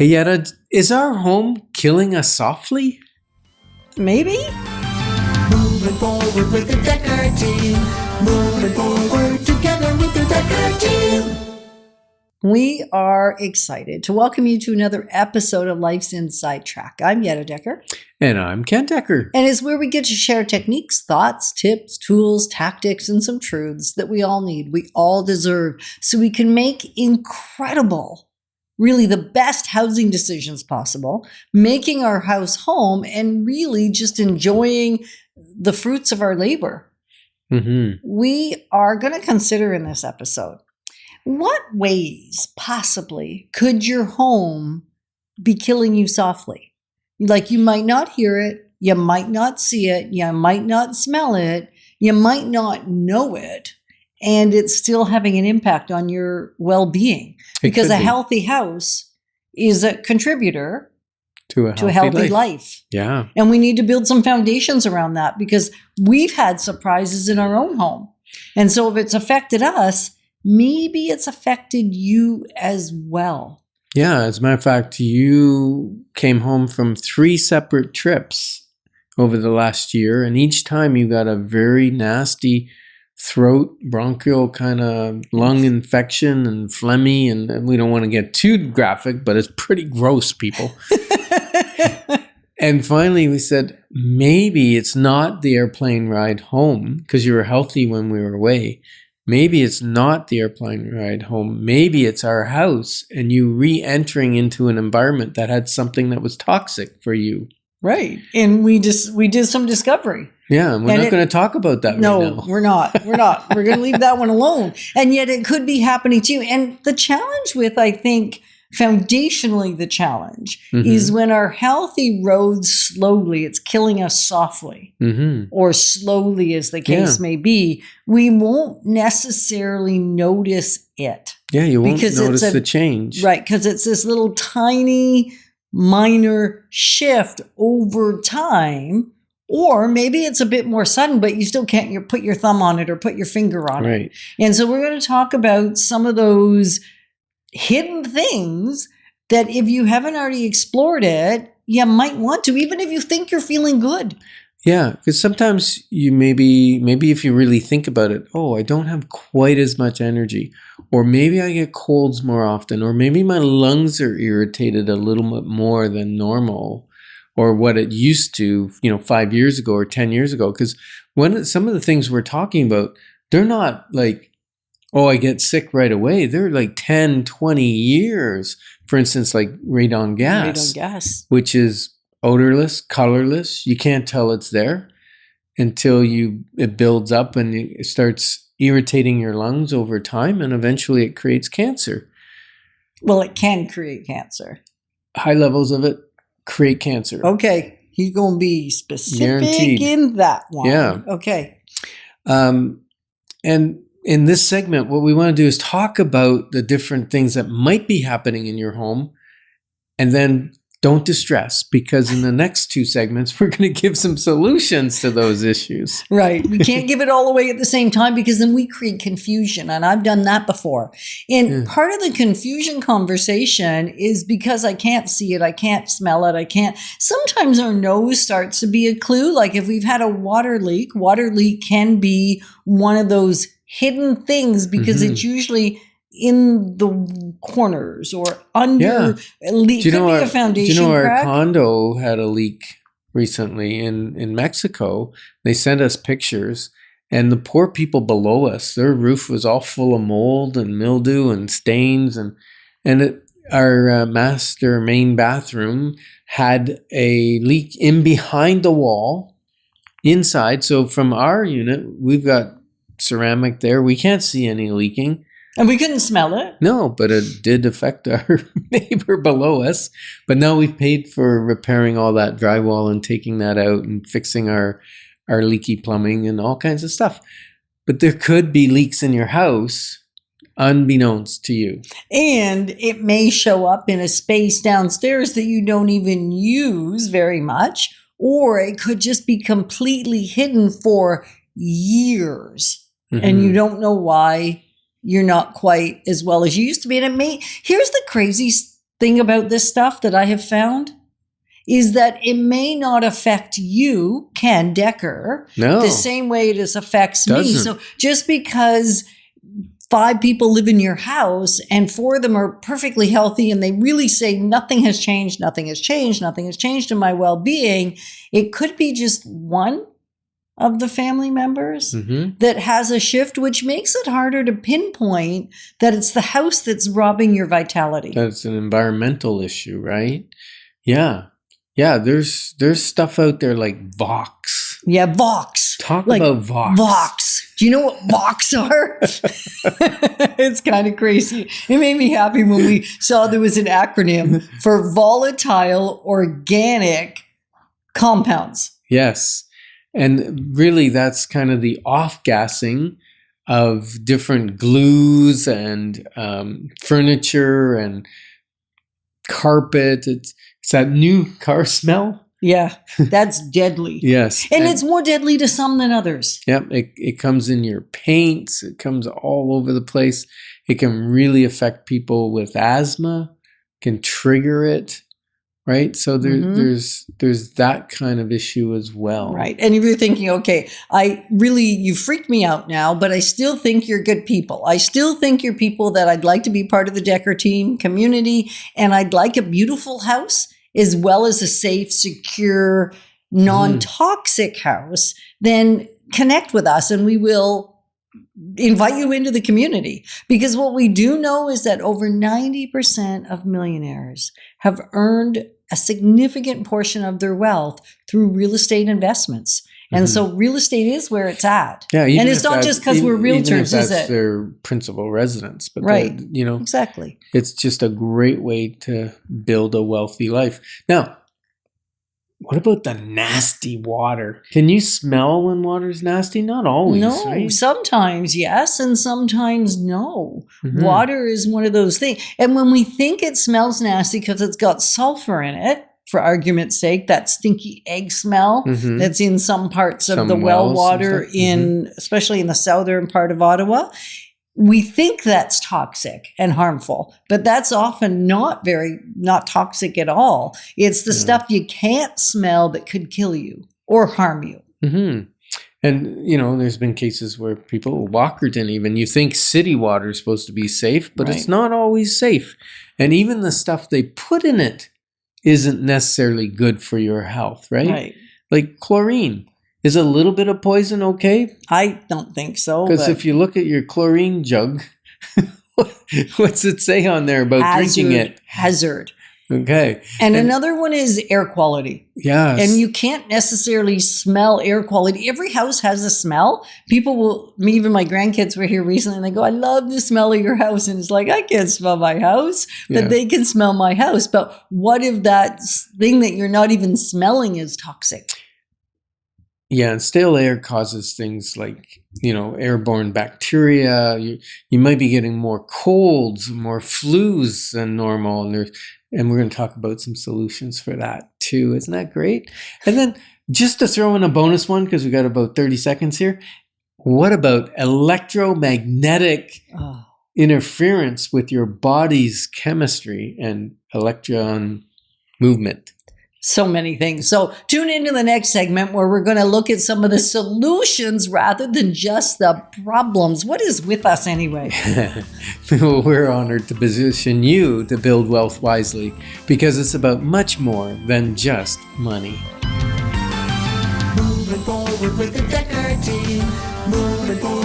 Hey, Yetta, is our home killing us softly? Maybe? Moving forward with the Dekker Team. Moving forward together with the Dekker Team. We are excited to welcome you to another episode of Life's Inside Track. I'm Yetta Dekker. And I'm Ken Dekker. And it's where we get to share techniques, thoughts, tips, tools, tactics, and some truths that we all need, we all deserve, so we can make incredible, really the best housing decisions possible, making our house home, and really just enjoying the fruits of our labor. Mm-hmm. We are going to consider in this episode, what ways possibly could your home be killing you softly? Like you might not hear it, you might not see it, you might not smell it, you might not know it, and it's still having an impact on your well-being. Because a healthy house is a contributor to a healthy life. Yeah. And we need to build some foundations around that because we've had surprises in our own home. And so if it's affected us, maybe it's affected you as well. Yeah. As a matter of fact, you came home from 3 separate trips over the last year. And each time you got a very nasty throat, bronchial kind of lung infection and phlegmy. And we don't want to get too graphic, but it's pretty gross, people. And finally we said, maybe it's not the airplane ride home because you were healthy when we were away. Maybe it's not the airplane ride home. Maybe it's our house and you re-entering into an environment that had something that was toxic for you. Right. And we did some discovery. Yeah, and we're not going to talk about that right now. No, we're not. We're going to leave that one alone. And yet it could be happening to you. And the challenge with, I think, foundationally the challenge is when our health erodes slowly, it's killing us softly or slowly as the case may be, we won't necessarily notice it. Yeah, you won't notice the change. Right, because it's this little tiny minor shift over time. Or maybe it's a bit more sudden, but you still can't put your thumb on it or put your finger on it. And so we're going to talk about some of those hidden things that if you haven't already explored it, you might want to, even if you think you're feeling good. Yeah, because sometimes you maybe if you really think about it, oh, I don't have quite as much energy. Or maybe I get colds more often. Or maybe my lungs are irritated a little bit more than normal. Or what it used to, 5 years ago or 10 years ago. Because some of the things we're talking about, they're not like, oh, I get sick right away. They're like 10, 20 years. For instance, like radon gas, which is odorless, colorless. You can't tell it's there until it builds up and it starts irritating your lungs over time. And eventually it creates cancer. Well, it can create cancer. High levels of it create cancer. Okay. He's going to be specific Guaranteed. In that one. Yeah. Okay. And in this segment, what we want to do is talk about the different things that might be happening in your home. And then don't distress, because in the next 2 segments, we're going to give some solutions to those issues. Right. We can't give it all away at the same time because then we create confusion. And I've done that before. And part of the confusion conversation is because I can't see it, I can't smell it, sometimes our nose starts to be a clue. Like if we've had a water leak can be one of those hidden things because it's usually in the corners or under a leak. Could be a foundation do you know crack. Our condo had a leak recently in Mexico? They sent us pictures, and the poor people below us, their roof was all full of mold and mildew and stains, our master main bathroom had a leak in behind the wall inside. So from our unit, we've got ceramic there. We can't see any leaking. And we couldn't smell it. No, but it did affect our neighbor below us. But now we've paid for repairing all that drywall and taking that out and fixing our leaky plumbing and all kinds of stuff. But there could be leaks in your house unbeknownst to you. And it may show up in a space downstairs that you don't even use very much. Or it could just be completely hidden for years. And you don't know why you're not quite as well as you used to be. And here's the crazy thing about this stuff that I have found is that it may not affect you, Ken Dekker, No. the same way it affects me. Doesn't. So just because 5 people live in your house and 4 of them are perfectly healthy and they really say nothing has changed, nothing has changed, nothing has changed in my well-being, it could be just one of the family members that has a shift, which makes it harder to pinpoint that it's the house that's robbing your vitality. That's an environmental issue, right? Yeah. Yeah, there's stuff out there like VOCs. Yeah, VOCs. Talk Like about VOCs. VOCs. Do you know what VOCs are? It's kind of crazy. It made me happy when we saw there was an acronym for volatile organic compounds. Yes. And really, that's kind of the off-gassing of different glues and furniture and carpet. It's that new car smell. Yeah, that's deadly. Yes. And it's more deadly to some than others. Yep. It comes in your paints. It comes all over the place. It can really affect people with asthma, can trigger it. Right. So there's that kind of issue as well. Right. And if you're thinking, okay, you freaked me out now, but I still think you're good people. I still think you're people that I'd like to be part of the Dekker Team community. And I'd like a beautiful house as well as a safe, secure, non-toxic house. Then connect with us and we will invite you into the community. Because what we do know is that over 90% of millionaires have earned a significant portion of their wealth through real estate investments. And so real estate is where it's at. Yeah, and it's not just because we're realtors, even if that's is it? their principal residence, but Right. exactly. It's just a great way to build a wealthy life. Now, what about the nasty water? Can you smell when water's nasty? Not always, No, right? sometimes yes, and sometimes no. Water is one of those things. And when we think it smells nasty because it's got sulfur in it, for argument's sake, that stinky egg smell that's in some parts of Some the well wells water and stuff. especially in the southern part of Ottawa, we think that's toxic and harmful, but that's often not toxic at all. It's the stuff you can't smell that could kill you or harm you. And, there's been cases where people, Walkerton even, you think city water is supposed to be safe, but it's not always safe. And even the stuff they put in it isn't necessarily good for your health, right? Like chlorine. Is a little bit of poison okay? I don't think so. Because if you look at your chlorine jug, what's it say on there about drinking it? Hazard. Okay. And another one is air quality. Yes. And you can't necessarily smell air quality. Every house has a smell. Even my grandkids were here recently and they go, I love the smell of your house. And it's like, I can't smell my house, but they can smell my house. But what if that thing that you're not even smelling is toxic? Yeah, and stale air causes things like, airborne bacteria. You might be getting more colds, more flus than normal. And we're going to talk about some solutions for that too. Isn't that great? And then just to throw in a bonus one, because we got about 30 seconds here. What about electromagnetic interference with your body's chemistry and electron movement? So many things. So tune into the next segment where we're going to look at some of the solutions rather than just the problems. What is with us anyway? Well, we're honored to position you to build wealth wisely because it's about much more than just money. Moving forward with the Dekker Team. Moving forward.